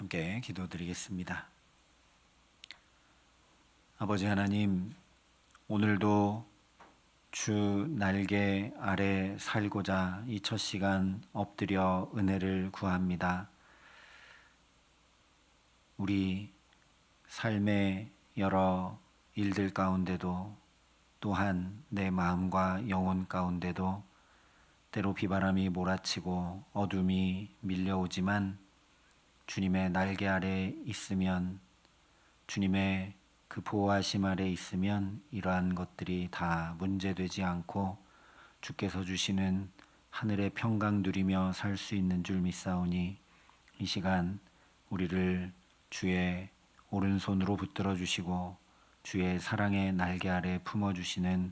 함께 기도드리겠습니다. 아버지 하나님, 오늘도 주 날개 아래 살고자 이 첫 시간 엎드려 은혜를 구합니다. 우리 삶의 여러 일들 가운데도, 또한 내 마음과 영혼 가운데도 때로 비바람이 몰아치고 어둠이 밀려오지만 주님의 날개 아래 있으면, 주님의 그 보호하심 아래 있으면 이러한 것들이 다 문제되지 않고 주께서 주시는 하늘의 평강 누리며 살 수 있는 줄 믿사오니, 이 시간 우리를 주의 오른손으로 붙들어 주시고 주의 사랑의 날개 아래 품어 주시는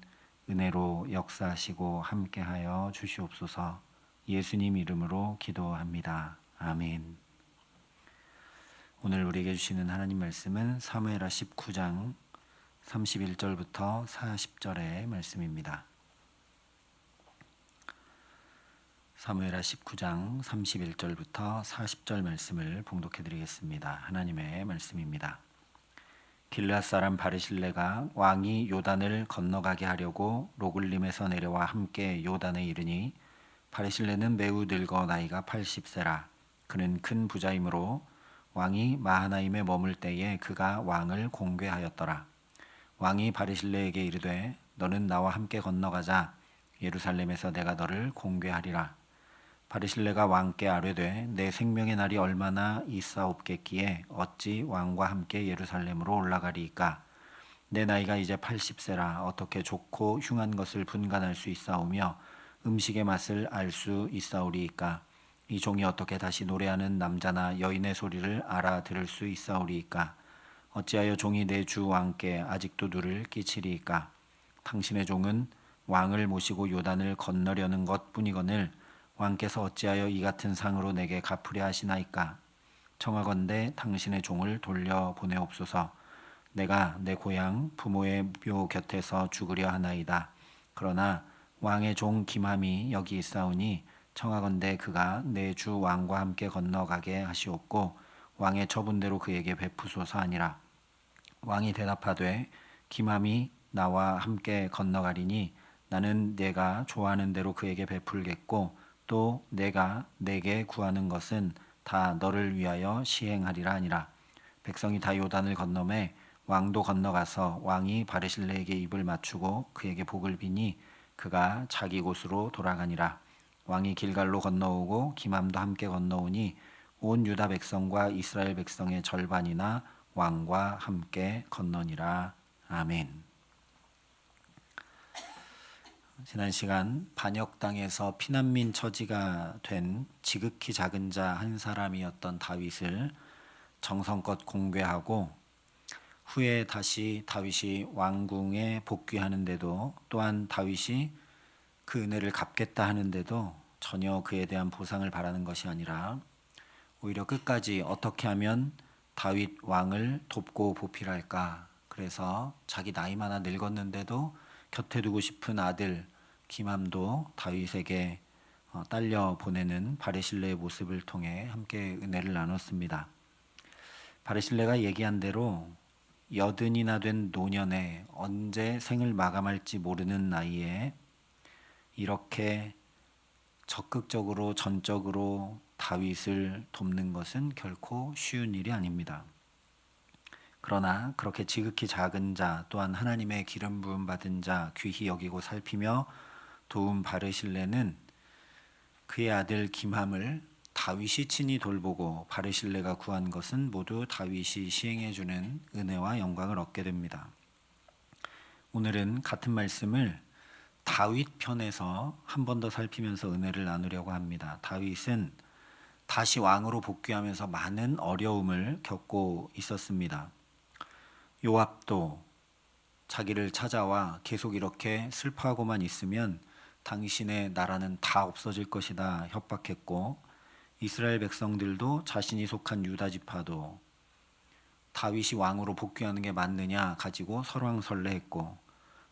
은혜로 역사하시고 함께하여 주시옵소서. 예수님 이름으로 기도합니다. 아멘. 오늘 우리에게 주시는 하나님 말씀은 사무엘하 19장 31절부터 40절의 말씀입니다. 사무엘하 19장 31절부터 40절 말씀을 봉독해 드리겠습니다. 하나님의 말씀입니다. 길앗 사람 바르실레가 왕이 요단을 건너가게 하려고 로글림에서 내려와 함께 요단에 이르니, 바르실레는 매우 늙어 나이가 80세라. 그는 큰 부자이므로 왕이 마하나임에 머물 때에 그가 왕을 공궤하였더라. 왕이 바르실레에게 이르되, 너는 나와 함께 건너가자. 예루살렘에서 내가 너를 공궤하리라. 바르실레가 왕께 아뢰되, 내 생명의 날이 얼마나 있사옵겠기에 어찌 왕과 함께 예루살렘으로 올라가리이까? 내 나이가 이제 80세라 어떻게 좋고 흉한 것을 분간할 수 있사오며 음식의 맛을 알 수 있사오리이까? 이 종이 어떻게 다시 노래하는 남자나 여인의 소리를 알아들을 수 있사오리이까? 어찌하여 종이 내 주 왕께 아직도 누를 끼치리이까? 당신의 종은 왕을 모시고 요단을 건너려는 것뿐이거늘 왕께서 어찌하여 이 같은 상으로 내게 갚으려 하시나이까? 청하건대 당신의 종을 돌려보내옵소서. 내가 내 고향 부모의 묘 곁에서 죽으려 하나이다. 그러나 왕의 종 김함이 여기 있사오니 청하건대 그가 내 주 왕과 함께 건너가게 하시옵고 왕의 처분대로 그에게 베푸소서 하니라. 왕이 대답하되, 김함이 나와 함께 건너가리니 나는 내가 좋아하는 대로 그에게 베풀겠고 또 내가 내게 구하는 것은 다 너를 위하여 시행하리라 하니라. 백성이 다 요단을 건너매 왕도 건너가서 왕이 바르실레에게 입을 맞추고 그에게 복을 비니 그가 자기 곳으로 돌아가니라. 왕이 길갈로 건너오고 김함도 함께 건너오니 온 유다 백성과 이스라엘 백성의 절반이나 왕과 함께 건너니라. 아멘. 지난 시간 반역 당해서 피난민 처지가 된 지극히 작은 자 한 사람이었던 다윗을 정성껏 공궤하고 후에 다시 다윗이 왕궁에 복귀하는데도, 또한 다윗이 그 은혜를 갚겠다 하는데도 전혀 그에 대한 보상을 바라는 것이 아니라 오히려 끝까지 어떻게 하면 다윗 왕을 돕고 보필할까, 그래서 자기 나이 많아 늙었는데도 곁에 두고 싶은 아들 김함도 다윗에게 딸려 보내는 바르실레의 모습을 통해 함께 은혜를 나눴습니다. 바르실레가 얘기한 대로 80이나 된 노년에 언제 생을 마감할지 모르는 나이에 이렇게 적극적으로 전적으로 다윗을 돕는 것은 결코 쉬운 일이 아닙니다. 그러나 그렇게 지극히 작은 자, 또한 하나님의 기름 부음 받은 자 귀히 여기고 살피며 도움 바르실레는 그의 아들 김함을 다윗이 친히 돌보고 바르실레가 구한 것은 모두 다윗이 시행해 주는 은혜와 영광을 얻게 됩니다. 오늘은 같은 말씀을 다윗 편에서 한 번 더 살피면서 은혜를 나누려고 합니다. 다윗은 다시 왕으로 복귀하면서 많은 어려움을 겪고 있었습니다. 요압도 자기를 찾아와 계속 이렇게 슬퍼하고만 있으면 당신의 나라는 다 없어질 것이다 협박했고, 이스라엘 백성들도 자신이 속한 유다 지파도 다윗이 왕으로 복귀하는 게 맞느냐 가지고 설왕설래했고,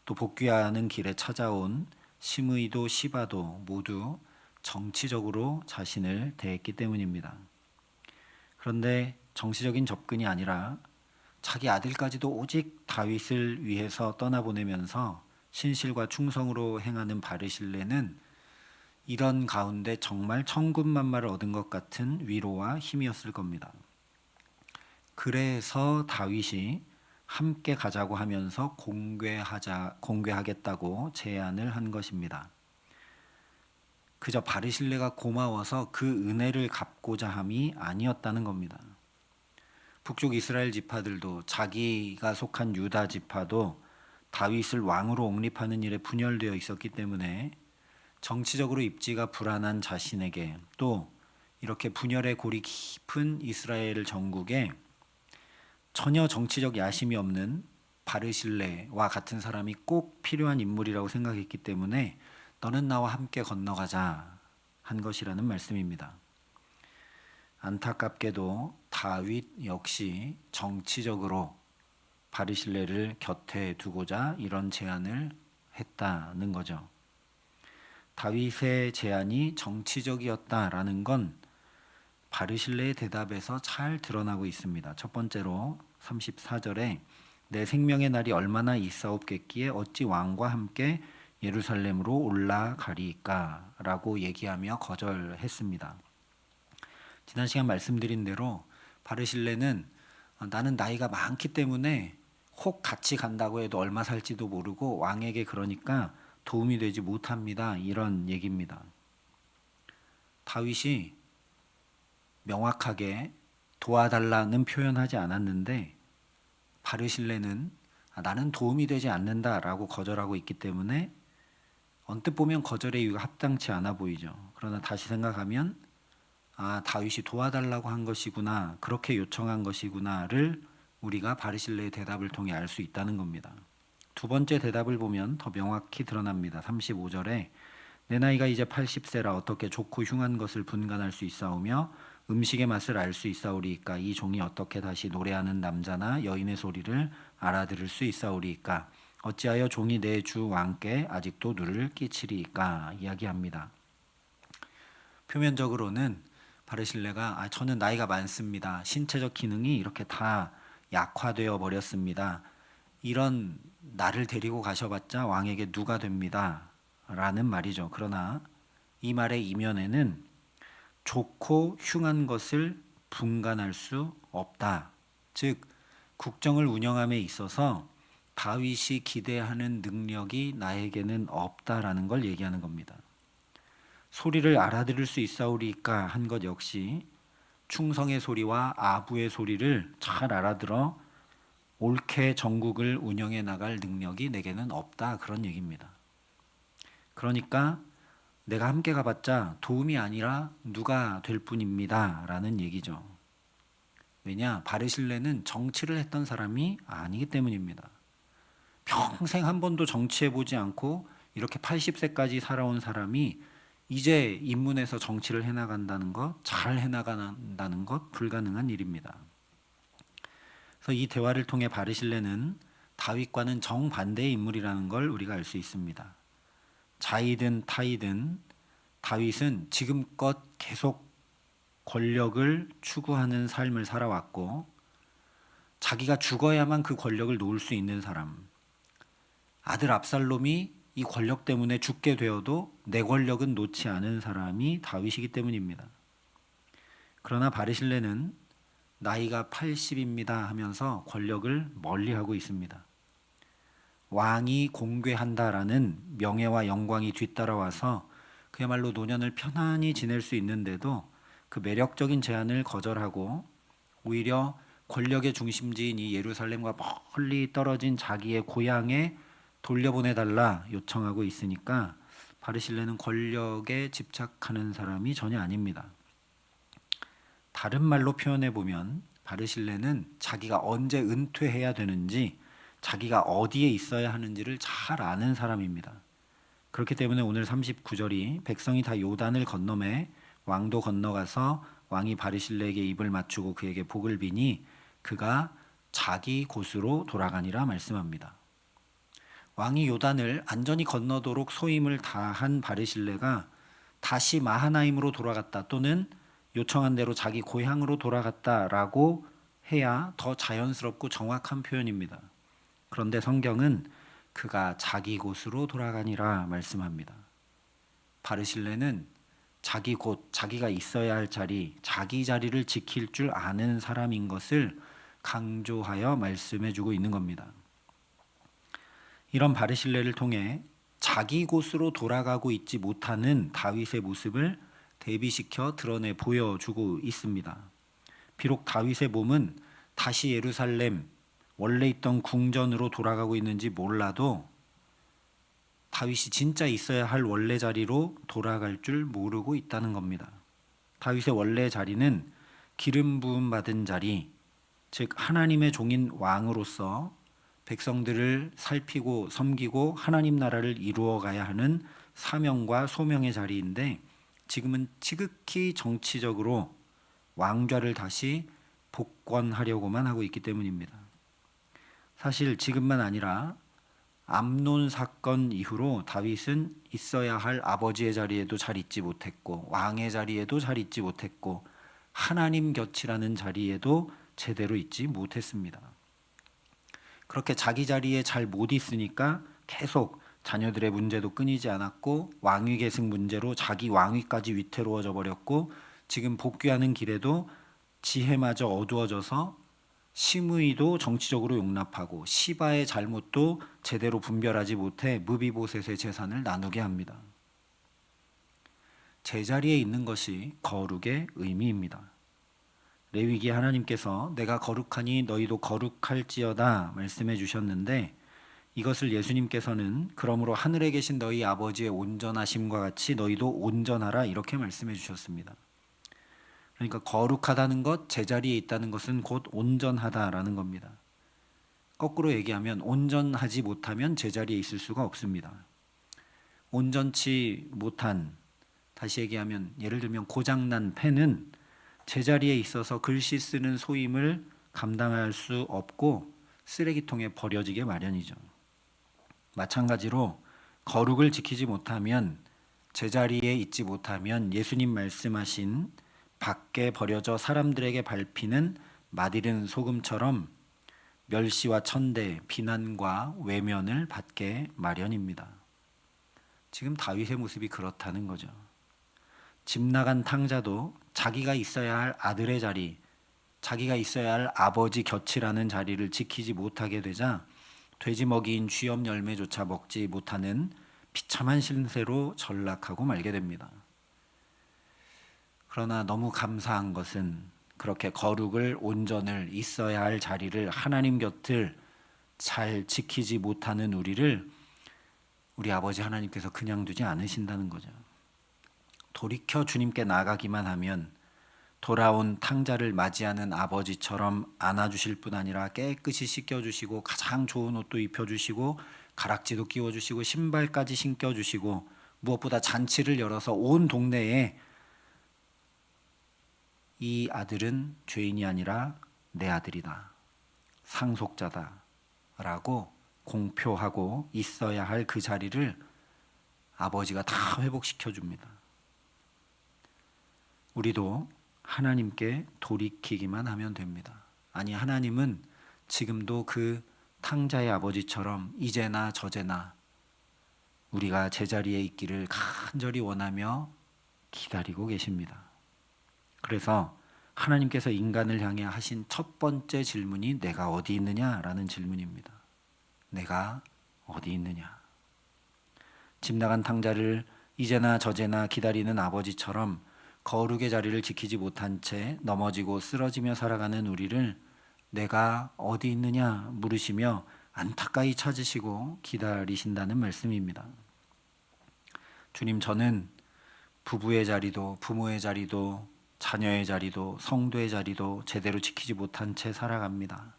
또 복귀하는 길에 찾아온 시므이도 시바도 모두 정치적으로 자신을 대했기 때문입니다. 그런데 정치적인 접근이 아니라 자기 아들까지도 오직 다윗을 위해서 떠나보내면서 신실과 충성으로 행하는 바르실레는 이런 가운데 정말 천군만마를 얻은 것 같은 위로와 힘이었을 겁니다. 그래서 다윗이 함께 가자고 하면서 공개하겠다고 제안을 한 것입니다. 그저 바르실레가 고마워서 그 은혜를 갚고자 함이 아니었다는 겁니다. 북쪽 이스라엘 지파들도 자기가 속한 유다 지파도 다윗을 왕으로 옹립하는 일에 분열되어 있었기 때문에 정치적으로 입지가 불안한 자신에게 또 이렇게 분열의 골이 깊은 이스라엘 전국에 전혀 정치적 야심이 없는 바르실레와 같은 사람이 꼭 필요한 인물이라고 생각했기 때문에 너는 나와 함께 건너가자 한 것이라는 말씀입니다. 안타깝게도 다윗 역시 정치적으로 바르실레를 곁에 두고자 이런 제안을 했다는 거죠. 다윗의 제안이 정치적이었다라는 건 바르실레의 대답에서 잘 드러나고 있습니다. 첫 번째로 34절에 내 생명의 날이 얼마나 있사옵겠기에 어찌 왕과 함께 예루살렘으로 올라가리까 라고 얘기하며 거절했습니다. 지난 시간 말씀드린 대로 바르실레는 나는 나이가 많기 때문에 혹 같이 간다고 해도 얼마 살지도 모르고 왕에게 그러니까 도움이 되지 못합니다. 이런 얘기입니다. 다윗이 명확하게 도와달라는 표현하지 않았는데 바르실레는 나는 도움이 되지 않는다라고 거절하고 있기 때문에 언뜻 보면 거절의 이유가 합당치 않아 보이죠. 그러나 다시 생각하면 다윗이 도와달라고 한 것이구나, 그렇게 요청한 것이구나를 우리가 바르실레의 대답을 통해 알 수 있다는 겁니다. 두 번째 대답을 보면 더 명확히 드러납니다. 35절에 내 나이가 이제 80세라 어떻게 좋고 흉한 것을 분간할 수 있사오며 음식의 맛을 알 수 있사오리이까 이 종이 어떻게 다시 노래하는 남자나 여인의 소리를 알아들을 수 있사오리이까 어찌하여 종이 내 주 왕께 아직도 누를 끼치리이까 이야기합니다. 표면적으로는 바르실레가 저는 나이가 많습니다. 신체적 기능이 이렇게 다 약화되어 버렸습니다. 이런 나를 데리고 가셔봤자 왕에게 누가 됩니다. 라는 말이죠. 그러나 이 말의 이면에는 좋고 흉한 것을 분간할 수 없다. 즉 국정을 운영함에 있어서 다윗이 기대하는 능력이 나에게는 없다라는 걸 얘기하는 겁니다. 소리를 알아들을 수 있사오리까 한 것 역시 충성의 소리와 아부의 소리를 잘 알아들어 옳게 전국을 운영해 나갈 능력이 내게는 없다, 그런 얘기입니다. 그러니까 내가 함께 가봤자 도움이 아니라 누가 될 뿐입니다 라는 얘기죠. 왜냐? 바르실레는 정치를 했던 사람이 아니기 때문입니다. 평생 한 번도 정치해보지 않고 이렇게 80세까지 살아온 사람이 이제 입문해서 정치를 해나간다는 것, 잘 해나간다는 것 불가능한 일입니다. 그래서 이 대화를 통해 바르실레는 다윗과는 정반대의 인물이라는 걸 우리가 알 수 있습니다. 자이든 타이든 다윗은 지금껏 계속 권력을 추구하는 삶을 살아왔고 자기가 죽어야만 그 권력을 놓을 수 있는 사람, 아들 압살롬이 이 권력 때문에 죽게 되어도 내 권력은 놓지 않은 사람이 다윗이기 때문입니다. 그러나 바르실레는 나이가 80입니다 하면서 권력을 멀리하고 있습니다. 왕이 공궤한다라는 명예와 영광이 뒤따라와서 그야말로 노년을 편안히 지낼 수 있는데도 그 매력적인 제안을 거절하고 오히려 권력의 중심지인 이 예루살렘과 멀리 떨어진 자기의 고향에 돌려보내달라 요청하고 있으니까 바르실레는 권력에 집착하는 사람이 전혀 아닙니다. 다른 말로 표현해 보면 바르실레는 자기가 언제 은퇴해야 되는지, 자기가 어디에 있어야 하는지를 잘 아는 사람입니다. 그렇기 때문에 오늘 39절이 백성이 다 요단을 건너매 왕도 건너가서 왕이 바르실레에게 입을 맞추고 그에게 복을 비니 그가 자기 곳으로 돌아가니라 말씀합니다. 왕이 요단을 안전히 건너도록 소임을 다한 바르실레가 다시 마하나임으로 돌아갔다 또는 요청한 대로 자기 고향으로 돌아갔다라고 해야 더 자연스럽고 정확한 표현입니다. 그런데 성경은 그가 자기 곳으로 돌아가니라 말씀합니다. 바르실레는 자기 곳, 자기가 있어야 할 자리, 자기 자리를 지킬 줄 아는 사람인 것을 강조하여 말씀해 주고 있는 겁니다. 이런 바르실레를 통해 자기 곳으로 돌아가고 있지 못하는 다윗의 모습을 대비시켜 드러내 보여주고 있습니다. 비록 다윗의 몸은 다시 예루살렘 원래 있던 궁전으로 돌아가고 있는지 몰라도 다윗이 진짜 있어야 할 원래 자리로 돌아갈 줄 모르고 있다는 겁니다. 다윗의 원래 자리는 기름 부음 받은 자리, 즉 하나님의 종인 왕으로서 백성들을 살피고 섬기고 하나님 나라를 이루어 가야 하는 사명과 소명의 자리인데 지금은 지극히 정치적으로 왕좌를 다시 복권하려고만 하고 있기 때문입니다. 사실 지금만 아니라 암논 사건 이후로 다윗은 있어야 할 아버지의 자리에도 잘 있지 못했고 왕의 자리에도 잘 있지 못했고 하나님 곁이라는 자리에도 제대로 있지 못했습니다. 그렇게 자기 자리에 잘 못 있으니까 계속 자녀들의 문제도 끊이지 않았고 왕위 계승 문제로 자기 왕위까지 위태로워져 버렸고 지금 복귀하는 길에도 지혜마저 어두워져서 심의도 정치적으로 용납하고 시바의 잘못도 제대로 분별하지 못해 무비보셋의 재산을 나누게 합니다. 제자리에 있는 것이 거룩의 의미입니다. 레위기에 하나님께서 내가 거룩하니 너희도 거룩할지어다 말씀해 주셨는데 이것을 예수님께서는 그러므로 하늘에 계신 너희 아버지의 온전하심과 같이 너희도 온전하라 이렇게 말씀해 주셨습니다. 그러니까 거룩하다는 것, 제자리에 있다는 것은 곧 온전하다라는 겁니다. 거꾸로 얘기하면 온전하지 못하면 제자리에 있을 수가 없습니다. 온전치 못한, 다시 얘기하면 예를 들면 고장난 펜은 제자리에 있어서 글씨 쓰는 소임을 감당할 수 없고 쓰레기통에 버려지게 마련이죠. 마찬가지로 거룩을 지키지 못하면 제자리에 있지 못하면 예수님 말씀하신 밖에 버려져 사람들에게 밟히는 맛이른 소금처럼 멸시와 천대, 비난과 외면을 받게 마련입니다. 지금 다윗의 모습이 그렇다는 거죠. 집 나간 탕자도 자기가 있어야 할 아들의 자리, 자기가 있어야 할 아버지 곁이라는 자리를 지키지 못하게 되자 돼지 먹이인 쥐염 열매조차 먹지 못하는 비참한 신세로 전락하고 말게 됩니다. 그러나 너무 감사한 것은 그렇게 거룩을 온전을 있어야 할 자리를 하나님 곁을 잘 지키지 못하는 우리를 우리 아버지 하나님께서 그냥 두지 않으신다는 거죠. 돌이켜 주님께 나가기만 하면 돌아온 탕자를 맞이하는 아버지처럼 안아주실 뿐 아니라 깨끗이 씻겨주시고 가장 좋은 옷도 입혀주시고 가락지도 끼워주시고 신발까지 신겨주시고 무엇보다 잔치를 열어서 온 동네에 이 아들은 죄인이 아니라 내 아들이다, 상속자다 라고 공표하고 있어야 할 그 자리를 아버지가 다 회복시켜 줍니다. 우리도 하나님께 돌이키기만 하면 됩니다. 아니, 하나님은 지금도 그 탕자의 아버지처럼 이제나 저제나 우리가 제자리에 있기를 간절히 원하며 기다리고 계십니다. 그래서 하나님께서 인간을 향해 하신 첫 번째 질문이 내가 어디 있느냐라는 질문입니다. 내가 어디 있느냐? 집 나간 탕자를 이제나 저제나 기다리는 아버지처럼 거룩의 자리를 지키지 못한 채 넘어지고 쓰러지며 살아가는 우리를 내가 어디 있느냐 물으시며 안타까이 찾으시고 기다리신다는 말씀입니다. 주님, 저는 부부의 자리도 부모의 자리도 자녀의 자리도 성도의 자리도 제대로 지키지 못한 채 살아갑니다.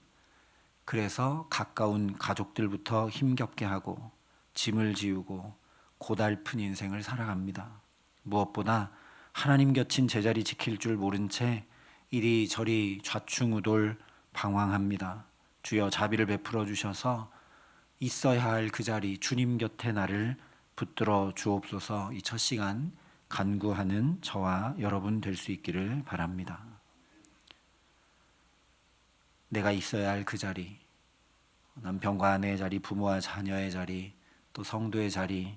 그래서 가까운 가족들부터 힘겹게 하고 짐을 지우고 고달픈 인생을 살아갑니다. 무엇보다 하나님 곁인 제자리 지킬 줄 모른 채 이리저리 좌충우돌 방황합니다. 주여 자비를 베풀어 주셔서 있어야 할 그 자리 주님 곁에 나를 붙들어 주옵소서. 이 첫 시간 간구하는 저와 여러분 될 수 있기를 바랍니다. 내가 있어야 할 그 자리, 남편과 아내의 자리, 부모와 자녀의 자리, 또 성도의 자리,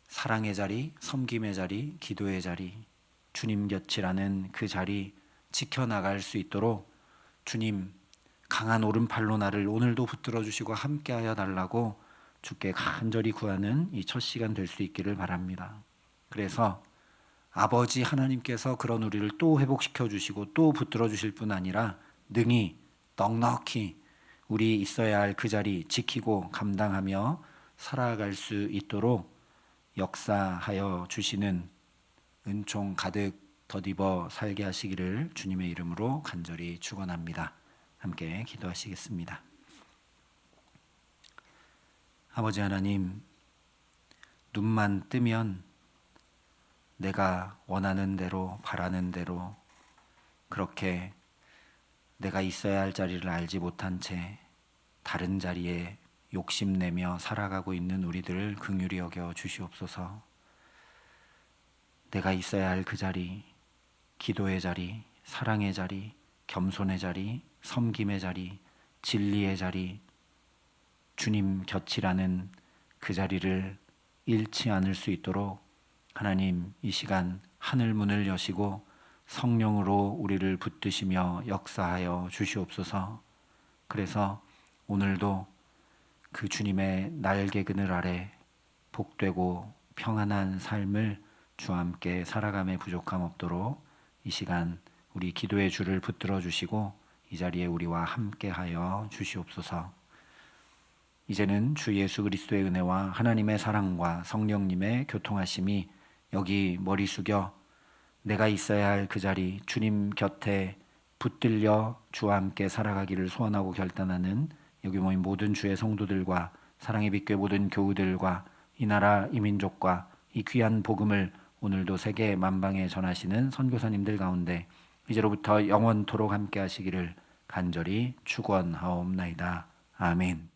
사랑의 자리, 섬김의 자리, 기도의 자리, 주님 곁이라는 그 자리 지켜나갈 수 있도록 주님 강한 오른팔로 나를 오늘도 붙들어 주시고 함께하여 달라고 주께 간절히 구하는 이 첫 시간 될 수 있기를 바랍니다. 그래서 아버지 하나님께서 그런 우리를 또 회복시켜 주시고 또 붙들어 주실 뿐 아니라 능히 넉넉히 우리 있어야 할 그 자리 지키고 감당하며 살아갈 수 있도록 역사하여 주시는 은총 가득 덧입어 살게 하시기를 주님의 이름으로 간절히 축원합니다. 함께 기도하시겠습니다. 아버지 하나님, 눈만 뜨면 내가 원하는 대로 바라는 대로 그렇게 내가 있어야 할 자리를 알지 못한 채 다른 자리에 욕심내며 살아가고 있는 우리들을 긍휼히 여겨 주시옵소서. 내가 있어야 할 그 자리, 기도의 자리, 사랑의 자리, 겸손의 자리, 섬김의 자리, 진리의 자리, 주님 곁이라는 그 자리를 잃지 않을 수 있도록 하나님 이 시간 하늘 문을 여시고 성령으로 우리를 붙드시며 역사하여 주시옵소서. 그래서 오늘도 그 주님의 날개 그늘 아래 복되고 평안한 삶을 주와 함께 살아감에 부족함 없도록 이 시간 우리 기도의 줄을 붙들어 주시고 이 자리에 우리와 함께하여 주시옵소서. 이제는 주 예수 그리스도의 은혜와 하나님의 사랑과 성령님의 교통하심이 여기 머리 숙여 내가 있어야 할 그 자리 주님 곁에 붙들려 주와 함께 살아가기를 소원하고 결단하는 여기 모인 모든 주의 성도들과 사랑의 빛교회 모든 교우들과 이 나라 이 민족과 이 귀한 복음을 오늘도 세계 만방에 전하시는 선교사님들 가운데 이제로부터 영원토록 함께 하시기를 간절히 축원하옵나이다. 아멘.